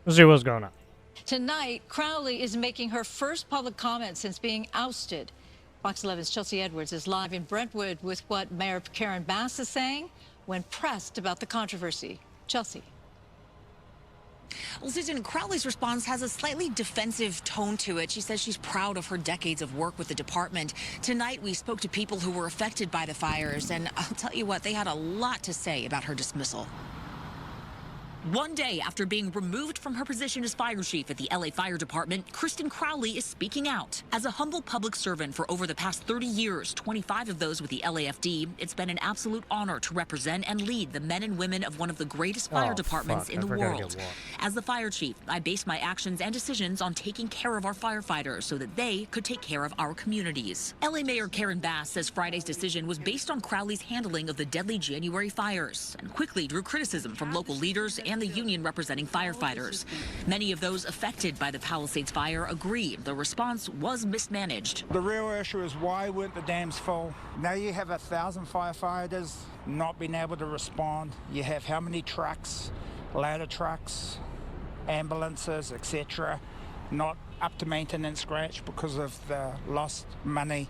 Let's see what's going on. Tonight, Crowley is making her first public comment since being ousted. Fox 11's Chelsea Edwards is live in Brentwood with what Mayor Karen Bass is saying when pressed about the controversy. Chelsea. Well, Susan, Crowley's response has a slightly defensive tone to it. She says she's proud of her decades of work with the department. Tonight, we spoke to people who were affected by the fires, and I'll tell you what, they had a lot to say about her dismissal. One day after being removed from her position as fire chief at the LA Fire Department, Kristen Crowley is speaking out. As a humble public servant for over the past 30 years, 25 of those with the LAFD, it's been an absolute honor to represent and lead the men and women of one of the greatest fire departments in the world. As the fire chief, I base my actions and decisions on taking care of our firefighters so that they could take care of our communities. LA Mayor Karen Bass says Friday's decision was based on Crowley's handling of the deadly January fires and quickly drew criticism from local leaders and the union representing firefighters. Many of those affected by the Palisades fire agree the response was mismanaged. The real issue is why weren't the dams full? Now you have 1,000 firefighters not being able to respond. You have how many trucks, ladder trucks, ambulances, etc., not up to maintenance scratch because of the lost money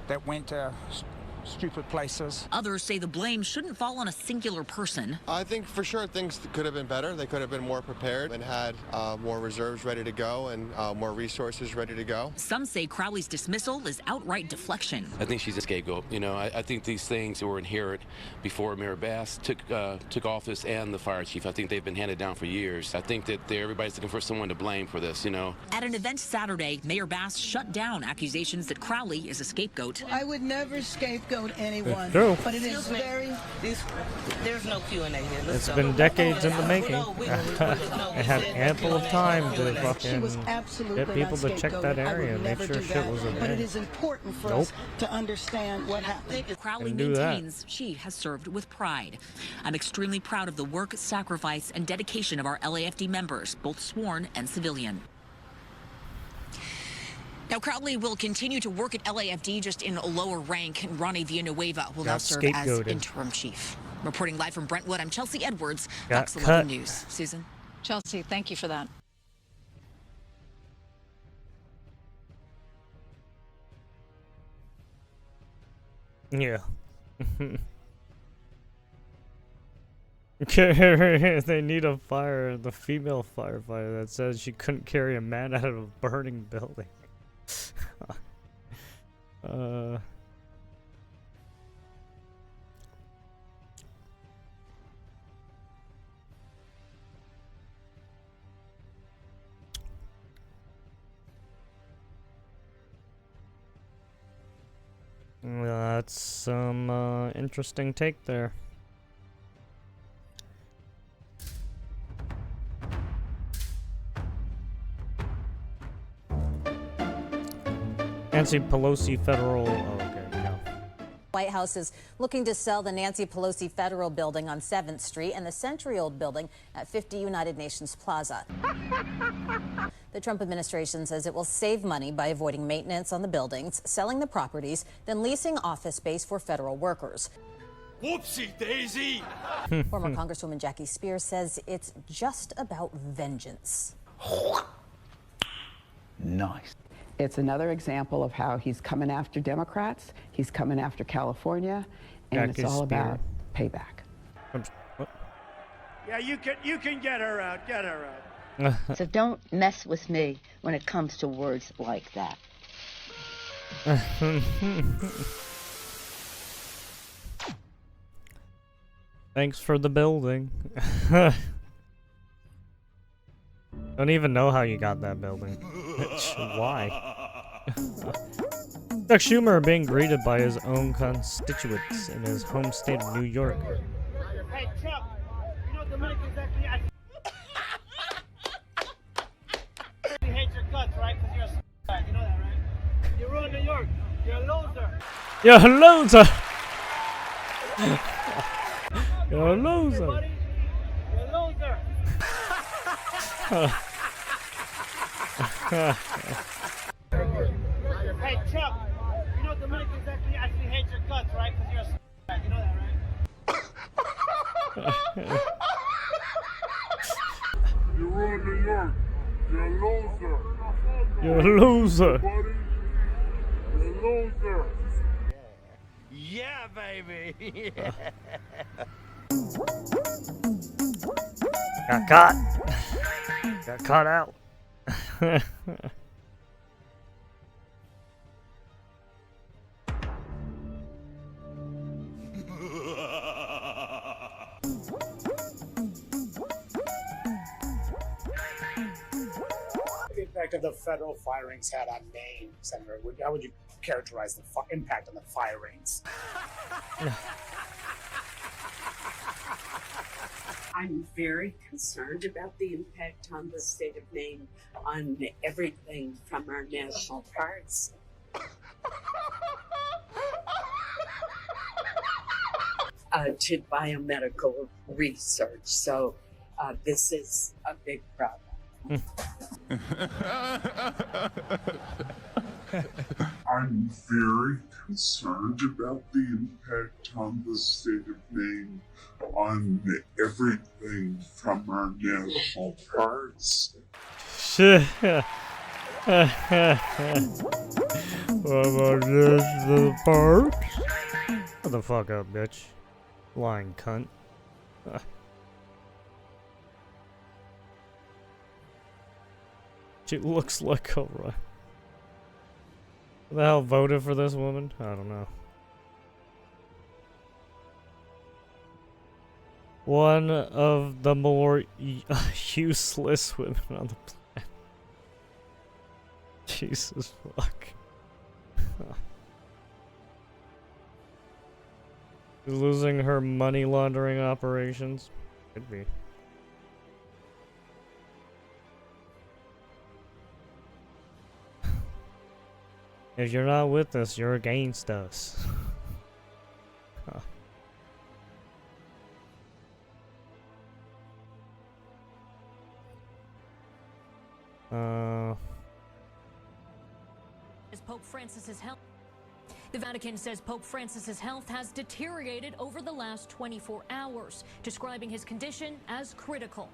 that went to stupid places. Others say the blame shouldn't fall on a singular person. I think for sure things could have been better. They could have been more prepared and had more reserves ready to go and more resources ready to go. Some say Crowley's dismissal is outright deflection. I think she's a scapegoat. You know, I think these things were inherent before Mayor Bass took office and the fire chief. I think they've been handed down for years. I think that everybody's looking for someone to blame for this, you know. At an event Saturday, Mayor Bass shut down accusations that Crowley is a scapegoat. I would never scapegoat anyone, but it is very... There's no Q&A here. It's been decades in the making. I had ample of time to fucking get people to check that area and make sure shit was okay. But it is important for us to understand what happened. Crowley maintains she has served with pride. I'm extremely proud of the work, sacrifice, and dedication of our LAFD members, both sworn and civilian. Now, Crowley will continue to work at LAFD just in a lower rank. Ronnie Villanueva will now serve as interim chief. Reporting live from Brentwood, I'm Chelsea Edwards, Fox 11 News. Susan? Chelsea, thank you for that. Yeah. They need a the female firefighter that says she couldn't carry a man out of a burning building. That's some interesting take there. Nancy Pelosi Federal. Oh, okay, yeah. White House is looking to sell the Nancy Pelosi Federal Building on 7th Street and the century-old building at 50 United Nations Plaza. The Trump administration says it will save money by avoiding maintenance on the buildings, selling the properties, then leasing office space for federal workers. Whoopsie daisy! Former Congresswoman Jackie Spears says it's just about vengeance. Nice. It's another example of how he's coming after Democrats, he's coming after California, and it's all about payback. What? Yeah, you can get her out. Get her out. So don't mess with me when it comes to words like that. Thanks for the building. Don't even know how you got that building. Why? Chuck Schumer being greeted by his own constituents in his home state of New York. Hey, Chuck, you know the mic is actually... He hates your guts, right? Because you're a you know that, right? You ruined New York. You're a loser. You're a loser! You're a loser! You're a loser! Hey, Chuck, you know the mic is actually hates your guts, right? Because you're a you know that, right? You ruined New York. You're a loser. You're a loser. Buddy. You're a loser. Yeah, baby. Got caught. Got caught out. The impact of the federal firings had on Maine, Senator. How would you characterize the impact on the firings? I'm very concerned about the impact on the state of Maine on everything from our national parks. To biomedical research. So this is a big problem. I'm very concerned about the impact on the state of Maine on everything from our national parks. Shit. What about the park? Shut the fuck up, bitch. Lying cunt. She looks like a right. Who the hell voted for this woman? I don't know. One of the more useless women on the planet. Jesus fuck. Losing her money laundering operations? Could be. If you're not with us, you're against us. As Pope Francis's health. The Vatican says Pope Francis's health has deteriorated over the last 24 hours, describing his condition as critical.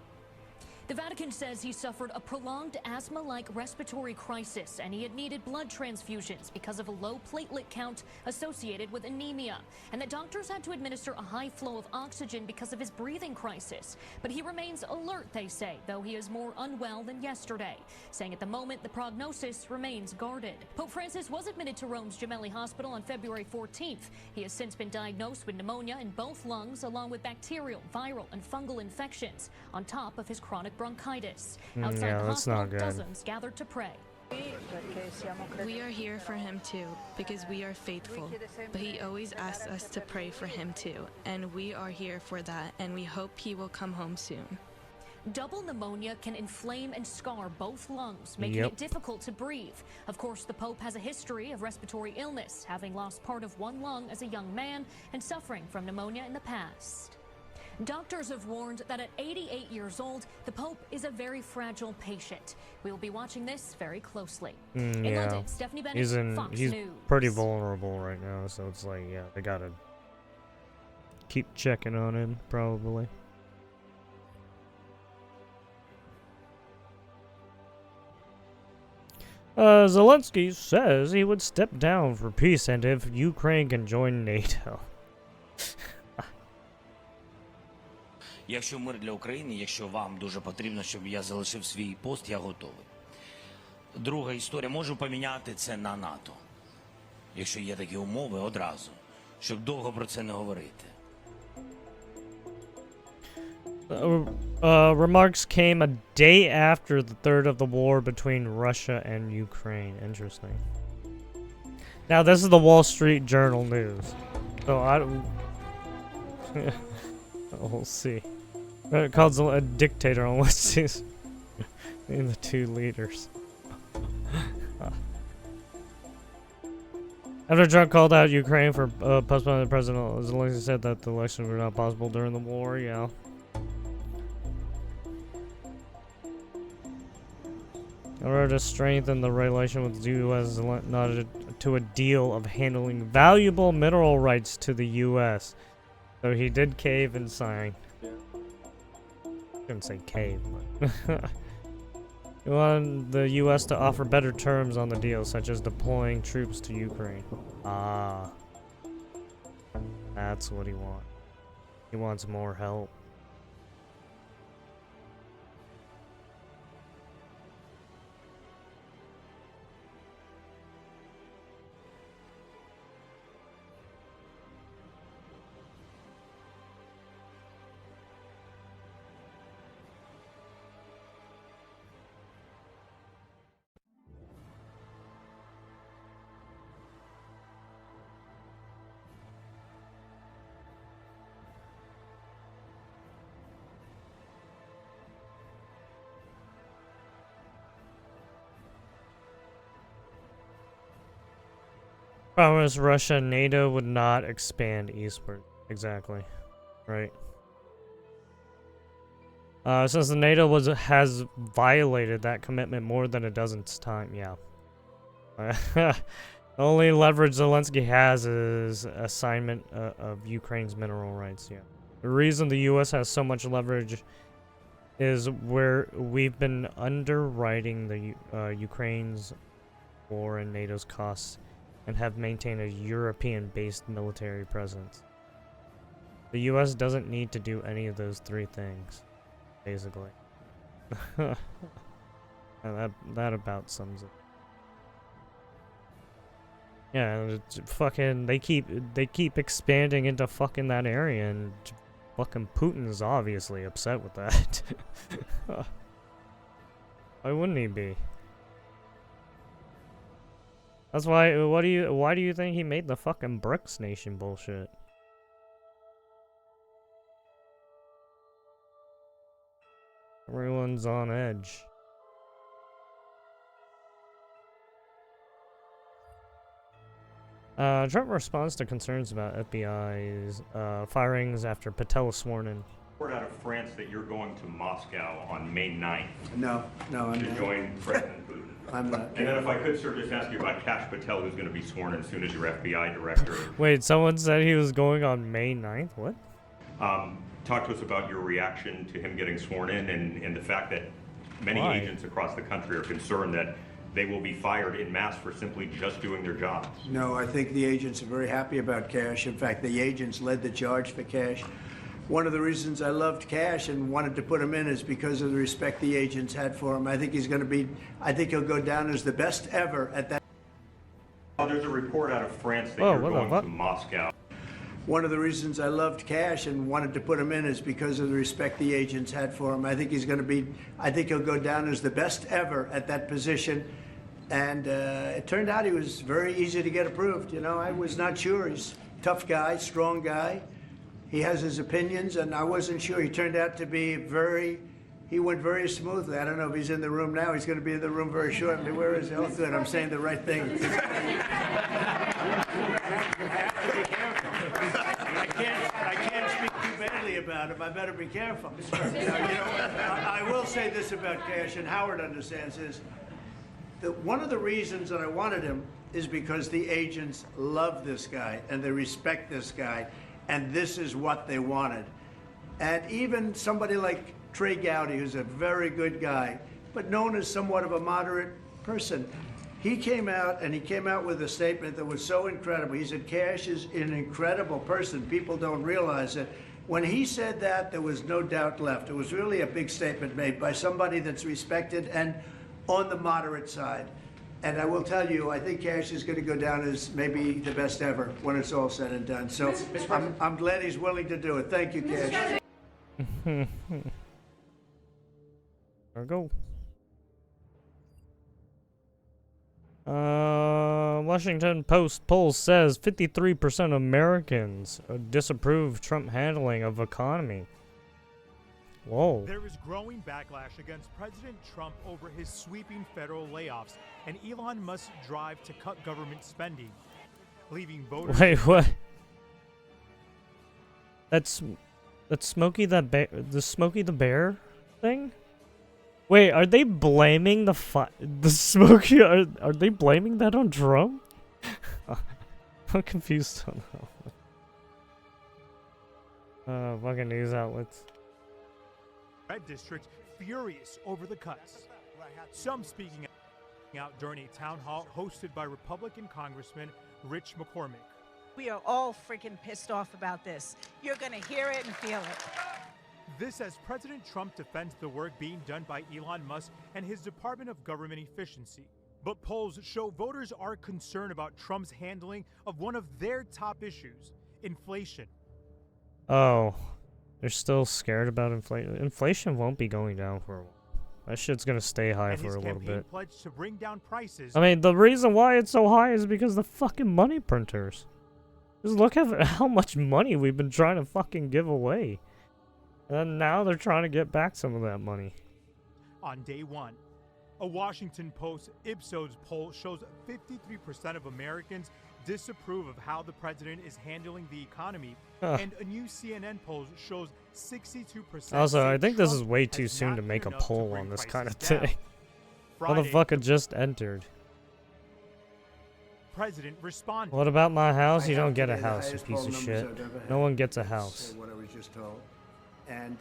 The Vatican says he suffered a prolonged asthma-like respiratory crisis and he had needed blood transfusions because of a low platelet count associated with anemia, and that doctors had to administer a high flow of oxygen because of his breathing crisis. But he remains alert, they say, though he is more unwell than yesterday, saying at the moment the prognosis remains guarded. Pope Francis was admitted to Rome's Gemelli Hospital on February 14th. He has since been diagnosed with pneumonia in both lungs, along with bacterial, viral, and fungal infections, on top of his chronic bronchitis. Outside yeah, the that's hospital, not good. dozens gathered to pray. We are here for him too, because we are faithful. But he always asks us to pray for him too, and we are here for that, and we hope he will come home soon. Double pneumonia can inflame and scar both lungs, making it difficult to breathe. Of course, the Pope has a history of respiratory illness, having lost part of one lung as a young man and suffering from pneumonia in the past. Doctors have warned that at 88 years old, the Pope is a very fragile patient. We will be watching this very closely. In Yeah, London, Stephanie Bennett, Fox he's News. pretty vulnerable right now, so it's like, yeah, they gotta keep checking on him, probably. Zelensky says he would step down for peace and if Ukraine can join NATO. Якщо мир для України, якщо вам дуже потрібно, щоб я залишив свій пост, я готовий. Друга історія, можу поміняти це на НАТО. Якщо є такі умови, одразу. Щоб довго про це не говорити. Remarks came a day after the third of the war between Russia and Ukraine. Interesting. Now, this is the Wall Street Journal news. So, I don't... we'll see. It calls a dictator on what sees in the two leaders. After Trump called out Ukraine for postponing the president, Zelensky said that the elections were not possible during the war. Yeah. In order to strengthen the relation with the U.S., nodded to a deal of handling valuable mineral rights to the U.S. So he did cave and sign. Couldn't say cave, but We want the U.S. to offer better terms on the deal, such as deploying troops to Ukraine. Ah. That's what he wants. He wants more help. Promise Russia and NATO would not expand eastward. Exactly. Right. Since the NATO has violated that commitment more than a dozen times. Yeah. The only leverage Zelensky has is assignment of Ukraine's mineral rights. Yeah. The reason the U.S. has so much leverage is where we've been underwriting the Ukraine's war and NATO's costs, and have maintained a European-based military presence. The U.S. doesn't need to do any of those three things, basically. that about sums it. Yeah, it's fucking they keep expanding into fucking that area, and fucking Putin's obviously upset with that. Why wouldn't he be? That's why. Why do you think he made the fucking BRICS nation bullshit? Everyone's on edge. Trump responds to concerns about FBI's firings after Patel was sworn in. Word out of France that you're going to Moscow on May 9th. No, I'm to not. join President Putin. I'm not. And then if I could, sir, just ask you about Kash Patel, who's going to be sworn in soon as your FBI director. Wait, someone said he was going on May 9th? What? Talk to us about your reaction to him getting sworn in, and the fact that many agents across the country are concerned that they will be fired en masse for simply just doing their jobs. No, I think the agents are very happy about Kash. In fact, the agents led the charge for Kash. One of the reasons I loved Kash and wanted to put him in is because of the respect the agents had for him. I think he'll go down as the best ever at that. There's a report out of France that you're going to Moscow. One of the reasons I loved Kash and wanted to put him in is because of the respect the agents had for him. I think he'll go down as the best ever at that position. And it turned out he was very easy to get approved. You know, I was not sure. He's a tough guy, strong guy. He has his opinions, and I wasn't sure. He turned out to be he went very smoothly. I don't know if he's in the room now. He's going to be in the room very shortly. Where is he? Oh, good. I'm saying the right thing. I can't speak too badly about him. I better be careful. I will say this about Kash, and Howard understands this. One of the reasons that I wanted him is because the agents love this guy, and they respect this guy, and this is what they wanted. And even somebody like Trey Gowdy, who's a very good guy, but known as somewhat of a moderate person, he came out with a statement that was so incredible. He said, Kash is an incredible person. People don't realize it. When he said that, there was no doubt left. It was really a big statement made by somebody that's respected and on the moderate side. And I will tell you, I think Kash is going to go down as maybe the best ever when it's all said and done. So I'm glad he's willing to do it. Thank you, Kash. There we go. Washington Post poll says 53% of Americans disapprove Trump handling of economy. Whoa. There is growing backlash against President Trump over his sweeping federal layoffs and Elon Musk's drive to cut government spending, leaving voters. Wait, what? That's Smokey the Smokey the Bear thing? Wait, are they blaming the Smokey? Are they blaming that on Trump? I'm confused on that. Fucking news outlets. Red district furious over the cuts. Some speaking out during a town hall hosted by Republican Congressman Rich McCormick. We are all freaking pissed off about this. You're going to hear it and feel it. This as President Trump defends the work being done by Elon Musk and his Department of Government Efficiency. But polls show voters are concerned about Trump's handling of one of their top issues, inflation. Oh, they're still scared about inflation. Inflation won't be going down for a while. That shit's gonna stay high for a little bit. Pledged to bring down prices. I mean, the reason why it's so high is because the fucking money printers. Just look at how much money we've been trying to fucking give away. And now they're trying to get back some of that money. On day one, a Washington Post Ipsos poll shows 53% of Americans disapprove of how the president is handling the economy, and a new CNN poll shows 62%. Also, I think this is way too soon to make a poll on this kind of thing. Motherfucker just entered. President responded. What about my house? You don't get a house, you piece of shit. No one gets a house. What I was just told. And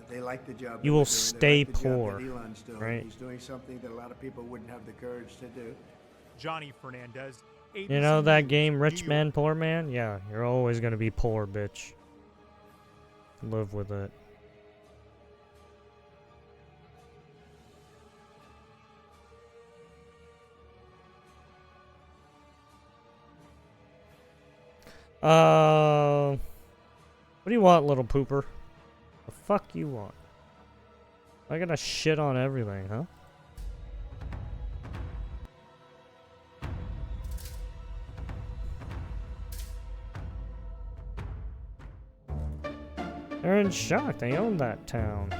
they like the job. You will stay poor, right? He's doing something that a lot of people wouldn't have the courage to do. Johnny Fernandez. You know that game, Rich Man, Poor Man? Yeah, you're always gonna be poor, bitch. Live with it. What do you want, little pooper? The fuck you want? I gotta shit on everything, huh? They're in shock. They own that town.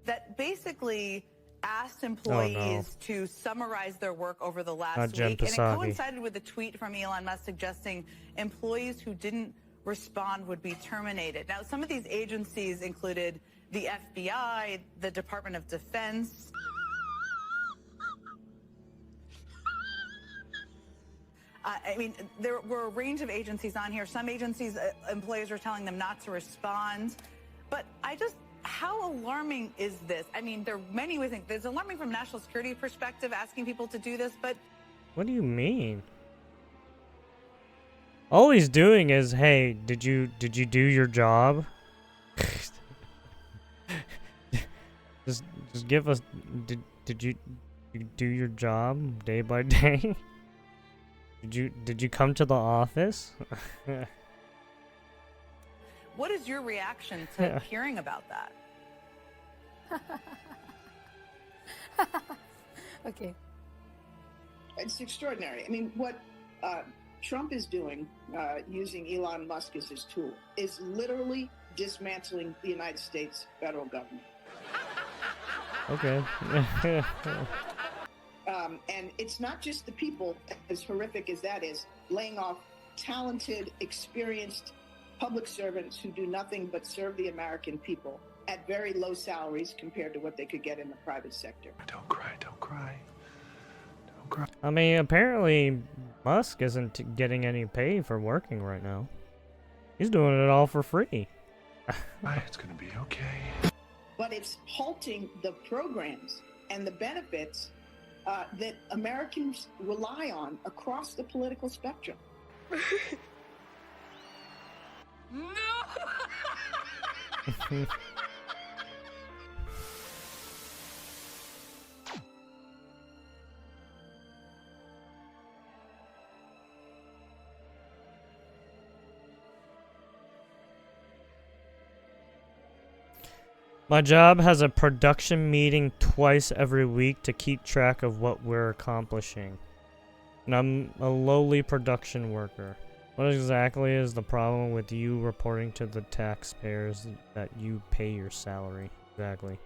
That basically asked employees to summarize their work over the last week. And it coincided with a tweet from Elon Musk suggesting employees who didn't respond would be terminated. Now, some of these agencies included the FBI, the Department of Defense. I mean, there were a range of agencies on here. Some agencies, employees are telling them not to respond. But how alarming is this? I mean, there are many ways. There's alarming from a national security perspective, asking people to do this, but... What do you mean? All he's doing is, hey, did you do your job? just give us, did you do your job day by day? Did you come to the office? What is your reaction to hearing about that? Okay. It's extraordinary. I mean, what Trump is doing, using Elon Musk as his tool, is literally dismantling the United States federal government. Okay. And it's not just the people, as horrific as that is, laying off talented, experienced public servants who do nothing but serve the American people at very low salaries compared to what they could get in the private sector. Don't cry, don't cry. Don't cry. I mean, apparently Musk isn't getting any pay for working right now. He's doing it all for free. It's gonna be okay. But it's halting the programs and the benefits that Americans rely on across the political spectrum. No! My job has a production meeting twice every week to keep track of what we're accomplishing. And I'm a lowly production worker. What exactly is the problem with you reporting to the taxpayers that you pay your salary? Exactly.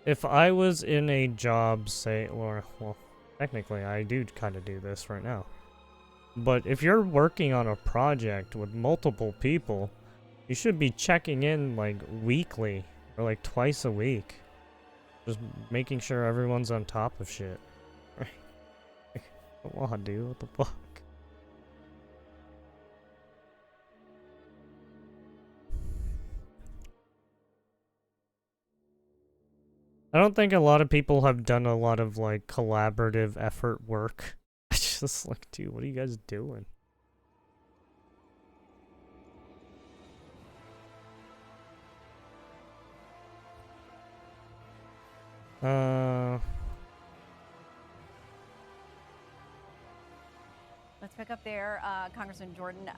If I was in a job, say, or, well, technically I do kind of do this right now. But if you're working on a project with multiple people, you should be checking in like weekly. Or like twice a week. Just making sure everyone's on top of shit. Come on, dude. What the fuck? I don't think a lot of people have done a lot of, like, collaborative effort work. It's just like, dude, what are you guys doing? Let's pick up there, Congressman Jordan.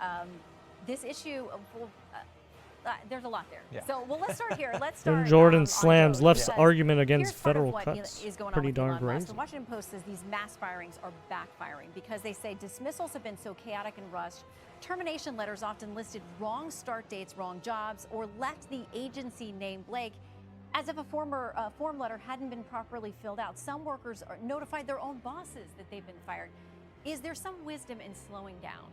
This issue, there's a lot there. Yeah. So, well, let's start here. Let's start. Jordan slams on left's because argument against here's part of federal what cuts. is going Pretty on with darn Elon Musk. crazy. The Washington Post says these mass firings are backfiring because they say dismissals have been so chaotic and rushed. Termination letters often listed wrong start dates, wrong jobs, or left the agency name blank, as if a form letter hadn't been properly filled out. Some workers are notified their own bosses that they've been fired. Is there some wisdom in slowing down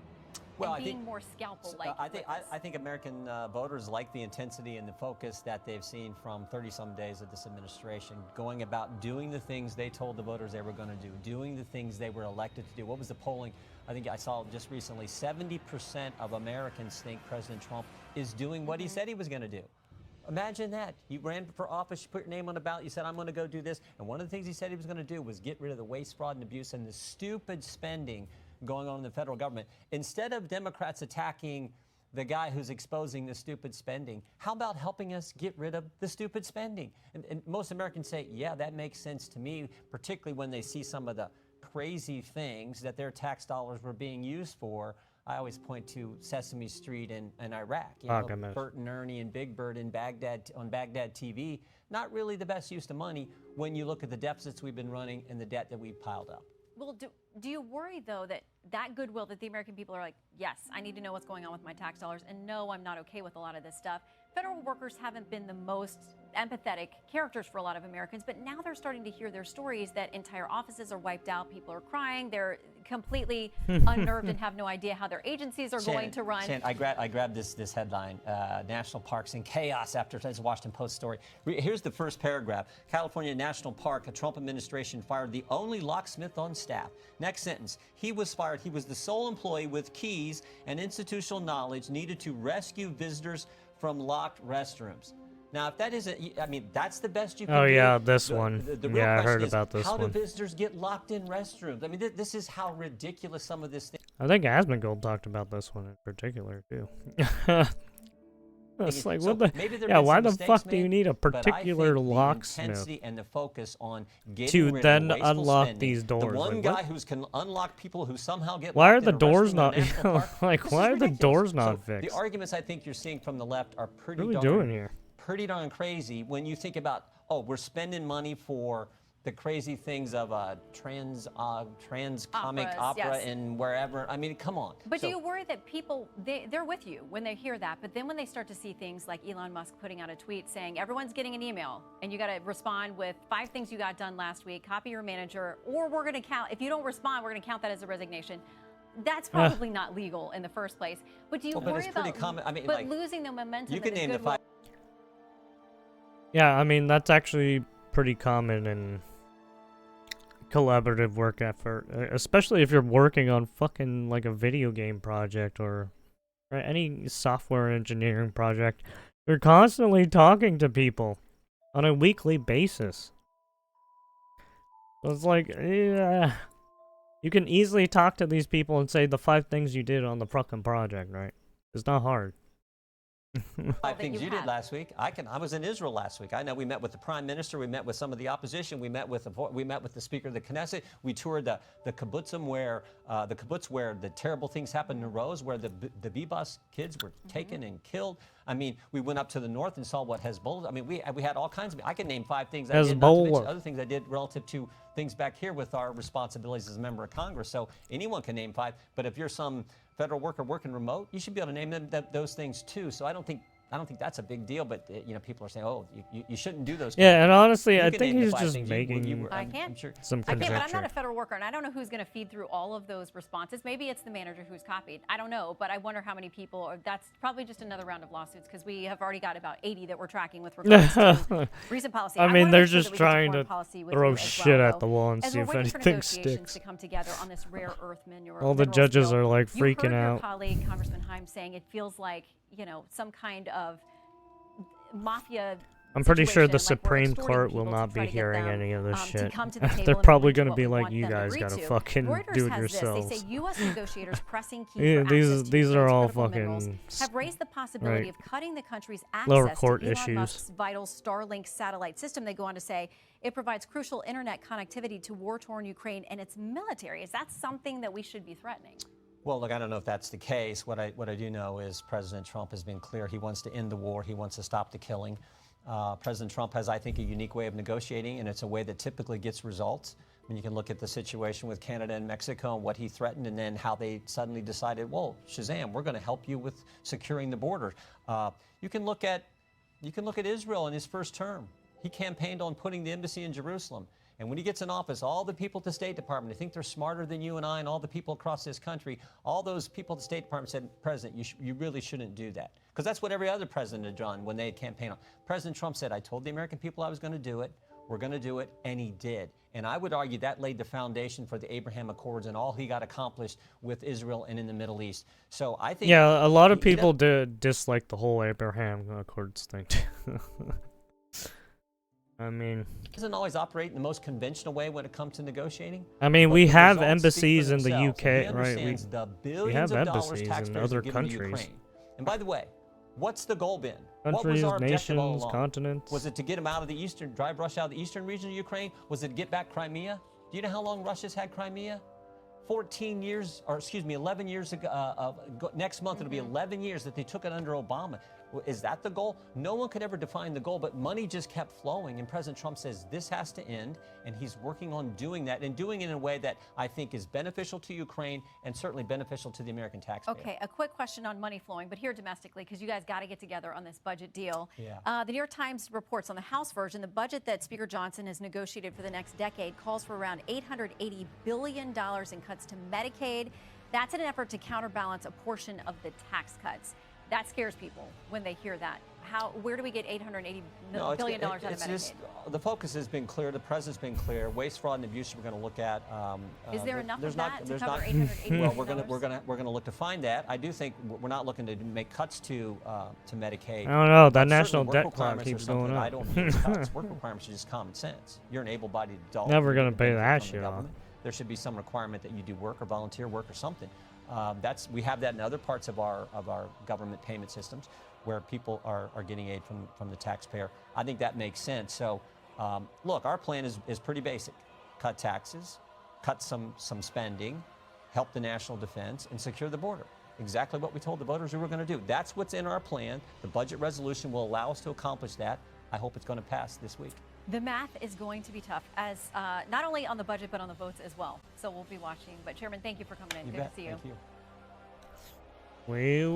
and being more scalpel-like? I think American voters like the intensity and the focus that they've seen from 30-some days of this administration, going about doing the things they told the voters they were going to do, doing the things they were elected to do. What was the polling? I think I saw just recently, 70% of Americans think President Trump is doing what he said he was going to do. Imagine that. You ran for office, you put your name on the ballot, you said, I'm going to go do this. And one of the things he said he was going to do was get rid of the waste, fraud, and abuse and the stupid spending going on in the federal government. Instead of Democrats attacking the guy who's exposing the stupid spending, how about helping us get rid of the stupid spending? And most Americans say, yeah, that makes sense to me, particularly when they see some of the crazy things that their tax dollars were being used for. I always point to Sesame Street and Iraq. You know, Bert and Ernie and Big Bird in Baghdad on Baghdad TV. Not really the best use of money when you look at the deficits we've been running and the debt that we've piled up. Well, do you worry, though, that goodwill that the American people are like, yes, I need to know what's going on with my tax dollars, and no, I'm not okay with a lot of this stuff. Federal workers haven't been the most empathetic characters for a lot of Americans, but now they're starting to hear their stories that entire offices are wiped out, people are crying, they're completely unnerved and have no idea how their agencies are going to run. Shannon, I grabbed this headline, National Parks in Chaos after today's Washington Post story. Here's the first paragraph. California National Park, a Trump administration fired the only locksmith on staff. Next sentence, he was fired. He was the sole employee with keys and institutional knowledge needed to rescue visitors from locked restrooms. Now, if that isn't, I mean, that's the best you can do. Oh, yeah, this one. The real Yeah, I heard question is, about this how one. do visitors get locked in restrooms? I mean, this is how ridiculous some of this thing. I think Asmongold talked about this one in particular, too. It's like, what the? Yeah, why the fuck do you need a particular locksmith And the focus on to then unlock these doors? The one like, guy who can unlock people who somehow get why are locked the in a doors restroom not in a national park. like? Why are the doors not fixed? The arguments I think you're seeing from the left are pretty What are we darn doing here? pretty darn crazy when you think about, oh, we're spending money for the crazy things of trans comic opera yes. and wherever. I mean, come on. But do you worry that people, they're with you when they hear that, but then when they start to see things like Elon Musk putting out a tweet saying everyone's getting an email and you got to respond with 5 things you got done last week, copy your manager, or we're going to count, if you don't respond, we're going to count that as a resignation. That's probably not legal in the first place. But do you worry about losing the momentum? You can name the 5. Yeah, I mean, that's actually pretty common in collaborative work effort, especially if you're working on fucking like a video game project or any software engineering project. You're constantly talking to people on a weekly basis. So it's like, yeah, you can easily talk to these people and say the 5 things you did on the fucking project, right? It's not hard. 5 things you did last week. I was in Israel last week. I know we met with the prime minister. We met with some of the opposition. We met with the speaker of the Knesset. We toured the kibbutzim where the terrible things happened in Rose, where the Bibas kids were taken and killed. I mean, we went up to the north and saw what Hezbollah. I mean, we had all kinds of. I can name 5 things I did. Not to mention other things I did relative to things back here with our responsibilities as a member of Congress. So anyone can name 5. But if you're some federal worker working remote, you should be able to name those things too. So I don't think that's a big deal. But people are saying, oh, you shouldn't do those. Yeah, and honestly, I think he's just making I can't. some I can't, conjecture. but I'm not a federal worker, and I don't know who's going to feed through all of those responses. Maybe it's the manager who's copied. I don't know, but I wonder how many people. That's probably just another round of lawsuits because we have already got about 80 that we're tracking with regards to recent policy. I mean, they're just trying to throw shit at the wall and see if anything sticks. To come together on this rare earth mineral. All the judges are like freaking you heard out. Your colleague Congressman Heim saying it feels like some kind of mafia I'm pretty sure the situation, like we're Supreme extorting Court will people to not try be to get hearing them, any of this to shit. come to the table They're and probably agree to gonna what be we like, want you them to guys agree gotta to. fucking Reuters do it has yourselves. This. They say U.S. negotiators pressing key Yeah, for access to these are Ukraine's all critical minerals fucking have raised the possibility right. of cutting the country's Lower access court to Elon issues. Musk's vital Starlink satellite system. They go on to say it provides crucial internet connectivity to war-torn Ukraine and its military. Is that something that we should be threatening? Well, look, I don't know if that's the case. What I do know is President Trump has been clear. He wants to end the war. He wants to stop the killing. President Trump has, I think, a unique way of negotiating, and it's a way that typically gets results. I mean, you can look at the situation with Canada and Mexico and what he threatened, and then how they suddenly decided, well, Shazam, we're going to help you with securing the border. You can look at Israel in his first term. He campaigned on putting the embassy in Jerusalem. And when he gets in office, all the people at the State Department, they think they're smarter than you and I and all the people across this country, all those people at the State Department said, President, you really shouldn't do that. Because that's what every other president had done when they had campaigned on. President Trump said, I told the American people I was going to do it. We're going to do it. And he did. And I would argue that laid the foundation for the Abraham Accords and all he got accomplished with Israel and in the Middle East. So I think... Yeah, a lot of people dislike the whole Abraham Accords thing. I mean, doesn't always operate in the most conventional way when it comes to negotiating. I mean, we the have results embassies speak in for the themselves, UK, and he right? understands the We billions have of dollars embassies in taxpayers other are giving to countries. Ukraine. And by the way, what's the goal been? What was Countries, our objective all nations, along? continents. Was it to get them out of the eastern, drive Russia out of the eastern region of Ukraine? Was it to get back Crimea? Do you know how long Russia's had Crimea? 14 years, or excuse me, 11 years ago. Next month, it'll be 11 years that they took it under Obama. Is that the goal? No one could ever define the goal, but money just kept flowing. And President Trump says this has to end, and he's working on doing that and doing it in a way that I think is beneficial to Ukraine and certainly beneficial to the American taxpayer. Okay, a quick question on money flowing, but here domestically, because you guys got to get together on this budget deal. Yeah. The New York Times reports on the House version, the budget that Speaker Johnson has negotiated for the next decade calls for around $880 billion in cuts to Medicaid. That's in an effort to counterbalance a portion of the tax cuts. That scares people when they hear that. Where do we get $880 billion out of Medicaid? Just, the focus has been clear. The president's been clear. Waste, fraud, and abuse we're going to look at. Is there enough of that to there's cover not, $880 billion? Well, we're going to look to find that. I do think we're not looking to make cuts to Medicaid. I don't know. That Certainly national work debt clock requirements are keeps something going that up. I don't think is cuts. Work requirements are just common sense. You're an able-bodied adult. Never You gonna get pay benefit that from the shit off. government. There should be some requirement that you do work or volunteer work or something. We have that in other parts of our government payment systems, where people are getting aid from the taxpayer. I think that makes sense. So, look, our plan is pretty basic: cut taxes, cut some spending, help the national defense, and secure the border. Exactly what we told the voters we were going to do. That's what's in our plan. The budget resolution will allow us to accomplish that. I hope it's going to pass this week. The math is going to be tough, as not only on the budget, but on the votes as well. So we'll be watching. But Chairman, thank you for coming in. Good to see you. Thank you. We